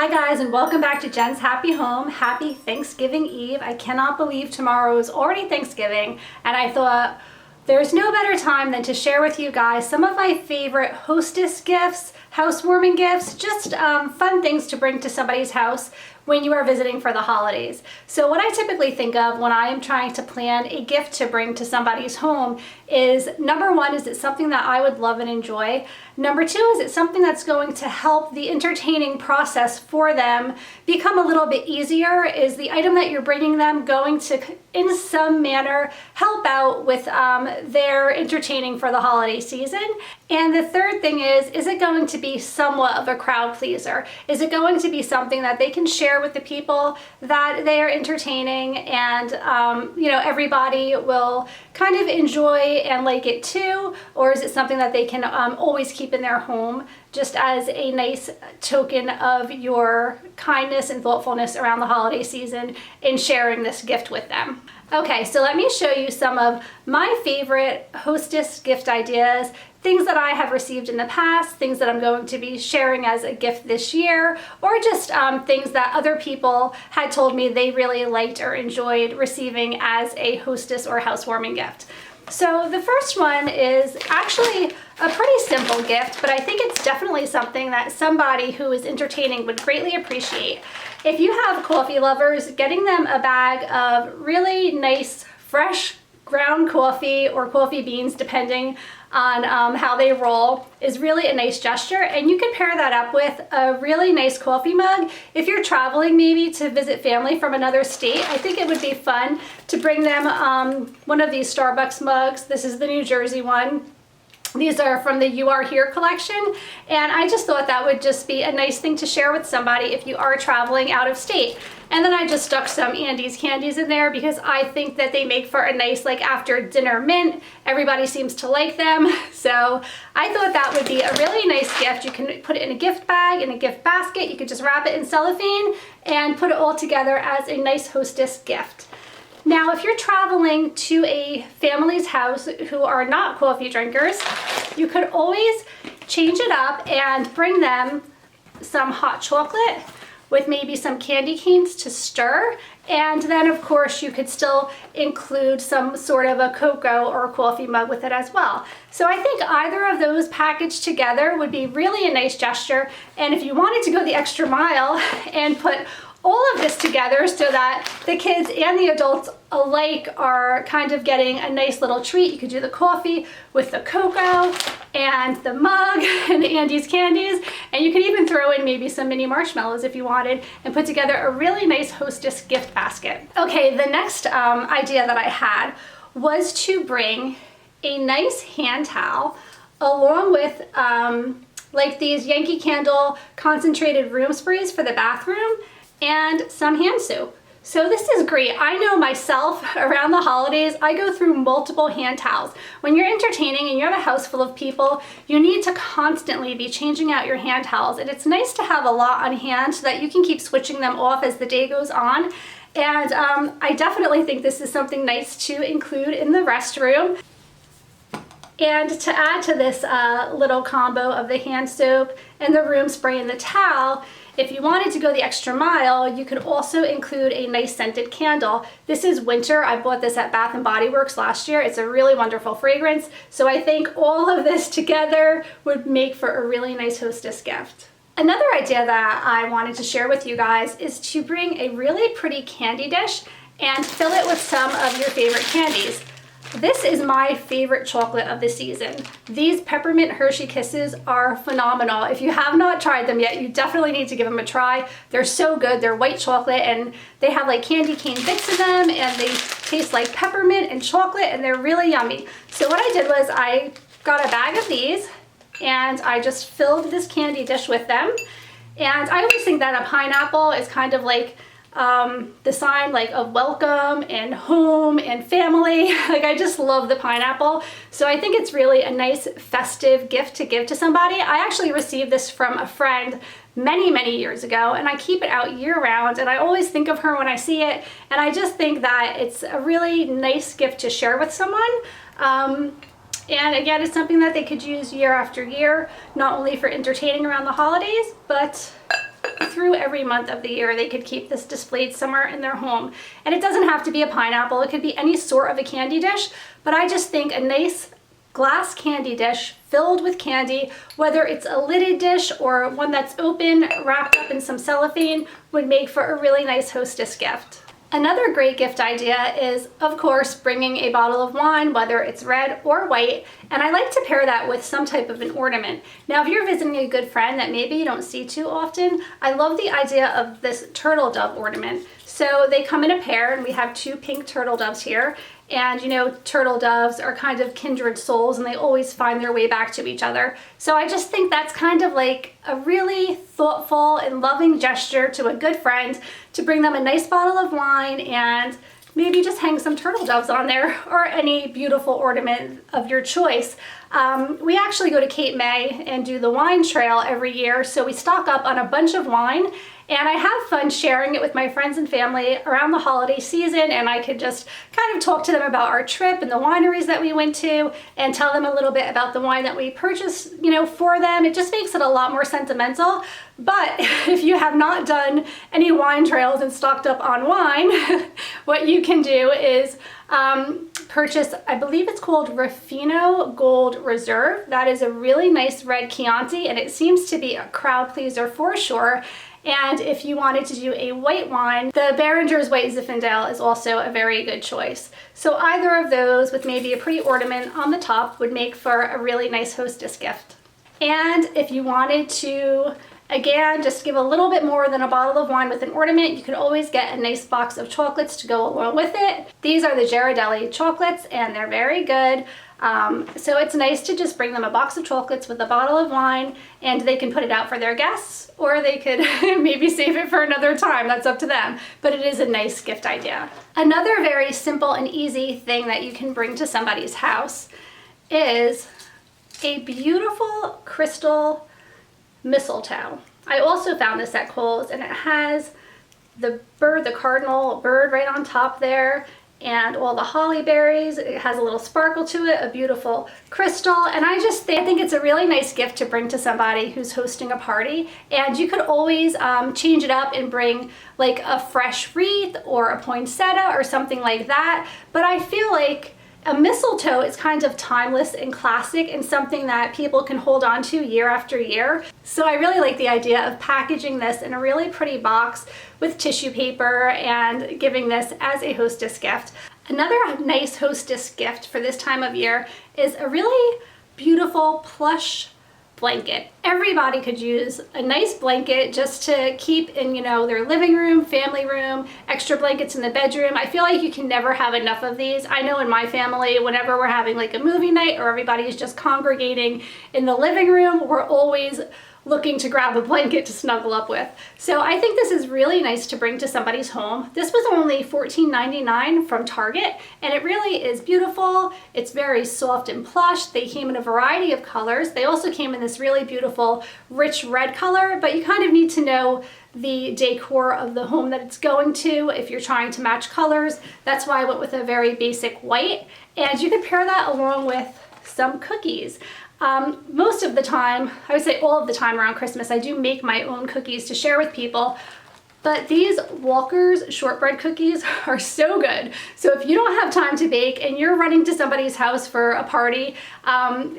Hi guys, and welcome back to Jen's Happy Home. Happy Thanksgiving Eve. I cannot believe tomorrow is already Thanksgiving, and I thought there's no better time than to share with you guys some of my favorite hostess gifts, housewarming gifts, just fun things to bring to somebody's house when you are visiting for the holidays. So what I typically think of when I am trying to plan a gift to bring to somebody's home is, number one, is it something that I would love and enjoy? Number two, is it something that's going to help the entertaining process for them become a little bit easier? Is the item that you're bringing them going to, in some manner, help out with their entertaining for the holiday season? And the third thing is it going to be somewhat of a crowd pleaser? Is it going to be something that they can share with the people that they are entertaining, and everybody will kind of enjoy and like it too? Or is it something that they can always keep in their home just as a nice token of your kindness and thoughtfulness around the holiday season in sharing this gift with them? Okay, so let me show you some of my favorite hostess gift ideas, things that I have received in the past, things that I'm going to be sharing as a gift this year, or just things that other people had told me they really liked or enjoyed receiving as a hostess or housewarming gift. So the first one is actually a pretty simple gift, but I think it's definitely something that somebody who is entertaining would greatly appreciate. If you have coffee lovers, getting them a bag of really nice, fresh ground coffee or coffee beans, depending on how they roll, is really a nice gesture. And you can pair that up with a really nice coffee mug. If you're traveling maybe to visit family from another state, I think it would be fun to bring them one of these Starbucks mugs. This is the New Jersey one. These are from the You Are Here collection, and I just thought that would just be a nice thing to share with somebody if you are traveling out of state. And then I just stuck some Andes candies in there because I think that they make for a nice, like, after dinner mint. Everybody seems to like them, so I thought that would be a really nice gift. You can put it in a gift bag, in a gift basket. You could just wrap it in cellophane and put it all together as a nice hostess gift. Now, if you're traveling to a family's house who are not coffee drinkers, you could always change it up and bring them some hot chocolate with maybe some candy canes to stir. And then, of course, you could still include some sort of a cocoa or a coffee mug with it as well. So I think either of those packaged together would be really a nice gesture. And if you wanted to go the extra mile and put all of this together so that the kids and the adults alike are kind of getting a nice little treat, you could do the coffee with the cocoa and the mug and the Andes candies, and you could even throw in maybe some mini marshmallows if you wanted, and put together a really nice hostess gift basket. Okay, the next idea that I had was to bring a nice hand towel along with like these Yankee Candle concentrated room sprays for the bathroom, and some hand soap. So this is great. I know myself, around the holidays, I go through multiple hand towels. When you're entertaining and you have a house full of people, you need to constantly be changing out your hand towels. And it's nice to have a lot on hand so that you can keep switching them off as the day goes on. And I definitely think this is something nice to include in the restroom. And to add to this little combo of the hand soap and the room spray and the towel, if you wanted to go the extra mile, you could also include a nice scented candle. This is winter. I bought this at Bath & Body Works last year. It's a really wonderful fragrance. So I think all of this together would make for a really nice hostess gift. Another idea that I wanted to share with you guys is to bring a really pretty candy dish and fill it with some of your favorite candies. This is my favorite chocolate of the season. These Peppermint Hershey Kisses are phenomenal. If you have not tried them yet, you definitely need to give them a try. They're so good. They're white chocolate and they have like candy cane bits in them, and they taste like peppermint and chocolate, and they're really yummy. So what I did was I got a bag of these and I just filled this candy dish with them. And I always think that a pineapple is kind of like the sign like of welcome and home and family. Like, I just love the pineapple. So I think it's really a nice festive gift to give to somebody. I actually received this from a friend many years ago, and I keep it out year round, and I always think of her when I see it, and I just think that it's a really nice gift to share with someone. And again, it's something that they could use year after year, not only for entertaining around the holidays, but through every month of the year, they could keep this displayed somewhere in their home. And it doesn't have to be a pineapple, it could be any sort of a candy dish, but I just think a nice glass candy dish filled with candy, whether it's a lidded dish or one that's open, wrapped up in some cellophane, would make for a really nice hostess gift. Another great gift idea is, of course, bringing a bottle of wine, whether it's red or white, and I like to pair that with some type of an ornament. Now, if you're visiting a good friend that maybe you don't see too often, I love the idea of this turtle dove ornament. So they come in a pair, and we have 2 pink turtle doves here. And you know, turtle doves are kind of kindred souls, and they always find their way back to each other. So I just think that's kind of like a really thoughtful and loving gesture to a good friend, to bring them a nice bottle of wine and maybe just hang some turtle doves on there, or any beautiful ornament of your choice. We actually go to Cape May and do the wine trail every year, so we stock up on a bunch of wine, and I have fun sharing it with my friends and family around the holiday season, and I could just kind of talk to them about our trip and the wineries that we went to, and tell them a little bit about the wine that we purchased, you know, for them. It just makes it a lot more sentimental. But if you have not done any wine trails and stocked up on wine, what you can do is purchase, I believe it's called Ruffino Gold Reserve. That is a really nice red Chianti, and it seems to be a crowd pleaser for sure. And if you wanted to do a white wine, the Beringer's White Zinfandel is also a very good choice. So either of those with maybe a pretty ornament on the top would make for a really nice hostess gift. And if you wanted to, again, just give a little bit more than a bottle of wine with an ornament, you could always get a nice box of chocolates to go along with it. These are the Ghirardelli chocolates, and they're very good. So it's nice to just bring them a box of chocolates with a bottle of wine, and they can put it out for their guests, or they could maybe save it for another time. That's up to them, but it is a nice gift idea. Another very simple and easy thing that you can bring to somebody's house is a beautiful crystal mistletoe. I also found this at Kohl's, and it has the bird, the cardinal bird right on top there, and all the holly berries. It has a little sparkle to it, a beautiful crystal, and I think it's a really nice gift to bring to somebody who's hosting a party. And you could always change it up and bring like a fresh wreath or a poinsettia or something like that. But I feel like a mistletoe is kind of timeless and classic, and something that people can hold on to year after year. So I really like the idea of packaging this in a really pretty box with tissue paper and giving this as a hostess gift. Another nice hostess gift for this time of year is a really beautiful plush blanket. Everybody could use a nice blanket just to keep in, you know, their living room, family room, extra blankets in the bedroom. I feel like you can never have enough of these. I know in my family, whenever we're having like a movie night or everybody's just congregating in the living room, we're always looking to grab a blanket to snuggle up with. So I think this is really nice to bring to somebody's home. This was only $14.99 from Target, and it really is beautiful. It's very soft and plush. They came in a variety of colors. They also came in this really beautiful rich red color, but you kind of need to know the decor of the home that it's going to if you're trying to match colors. That's why I went with a very basic white, and you could pair that along with some cookies. Most of the time, I would say all of the time around Christmas, I do make my own cookies to share with people. But these Walker's shortbread cookies are so good. So if you don't have time to bake and you're running to somebody's house for a party,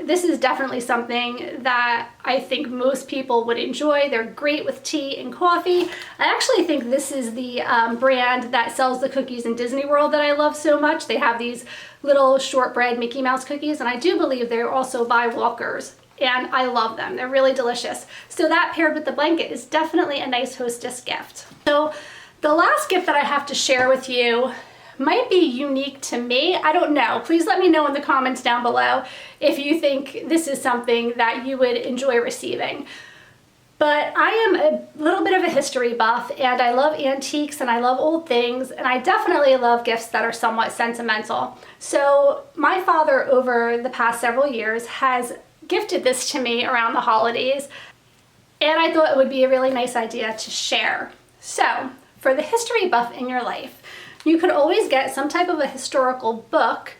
this is definitely something that I think most people would enjoy. They're great with tea and coffee. I actually think this is the brand that sells the cookies in Disney World that I love so much. They have these little shortbread Mickey Mouse cookies, and I do believe they're also by Walker's. And I love them. They're really delicious. So that paired with the blanket is definitely a nice hostess gift. So the last gift that I have to share with you might be unique to me. I don't know. Please let me know in the comments down below if you think this is something that you would enjoy receiving. But I am a little bit of a history buff, and I love antiques and I love old things, and I definitely love gifts that are somewhat sentimental. So my father, over the past several years, has gifted this to me around the holidays, and I thought it would be a really nice idea to share. So for the history buff in your life, you could always get some type of a historical book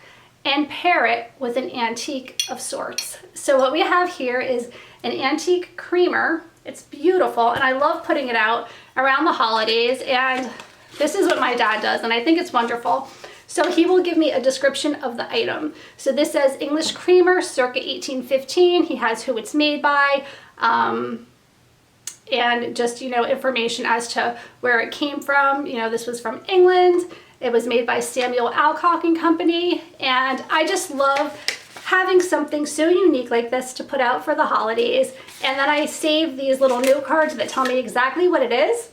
and pair it with an antique of sorts. So what we have here is an antique creamer. It's beautiful, and I love putting it out around the holidays, and this is what my dad does, and I think it's wonderful. So he will give me a description of the item. So this says English creamer, circa 1815. He has who it's made by, and just, you know, information as to where it came from. You know, this was from England. It was made by Samuel Alcock and Company, and I just love having something so unique like this to put out for the holidays. And then I save these little note cards that tell me exactly what it is.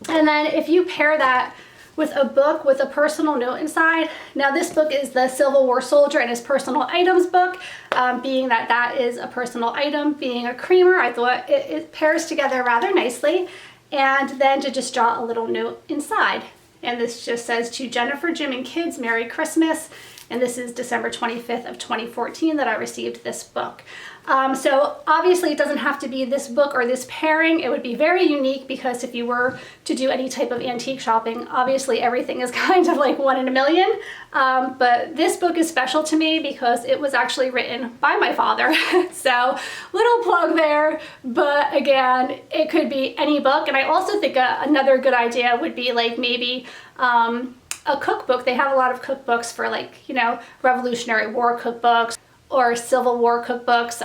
And then if you pair that with a book with a personal note inside. Now this book is the Civil War Soldier and his personal items book. Being that that is a personal item, being a creamer, I thought it pairs together rather nicely. And then to just draw a little note inside. And this just says, to Jennifer, Jim, and kids, Merry Christmas. And this is December 25th of 2014 that I received this book. So obviously it doesn't have to be this book or this pairing. It would be very unique because if you were to do any type of antique shopping, obviously everything is kind of like 1 in a million. But this book is special to me because it was actually written by my father. So little plug there, but again, it could be any book. And I also think another good idea would be like maybe a cookbook. They have a lot of cookbooks for, like, you know, Revolutionary War cookbooks or Civil War cookbooks,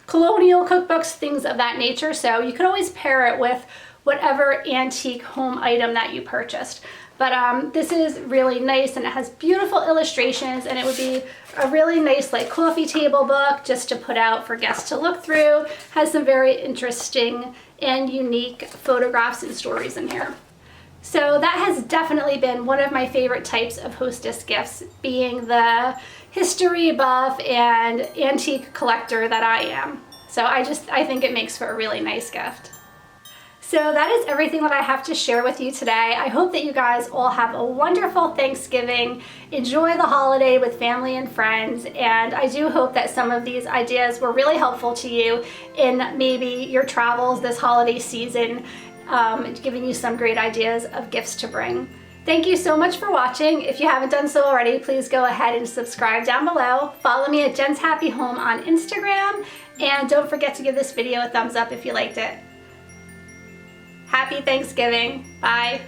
colonial cookbooks, things of that nature. So you could always pair it with whatever antique home item that you purchased. But this is really nice, and it has beautiful illustrations, and it would be a really nice like coffee table book just to put out for guests to look through. Has some very interesting and unique photographs and stories in here. So that has definitely been one of my favorite types of hostess gifts, being the history buff and antique collector that I am. So I think it makes for a really nice gift. So that is everything that I have to share with you today. I hope that you guys all have a wonderful Thanksgiving. Enjoy the holiday with family and friends, and I do hope that some of these ideas were really helpful to you in maybe your travels this holiday season, giving you some great ideas of gifts to bring. Thank you so much for watching. If you haven't done so already, please go ahead and subscribe down below. Follow me at Jen's Happy Home on Instagram, and don't forget to give this video a thumbs up if you liked it. Happy Thanksgiving. Bye.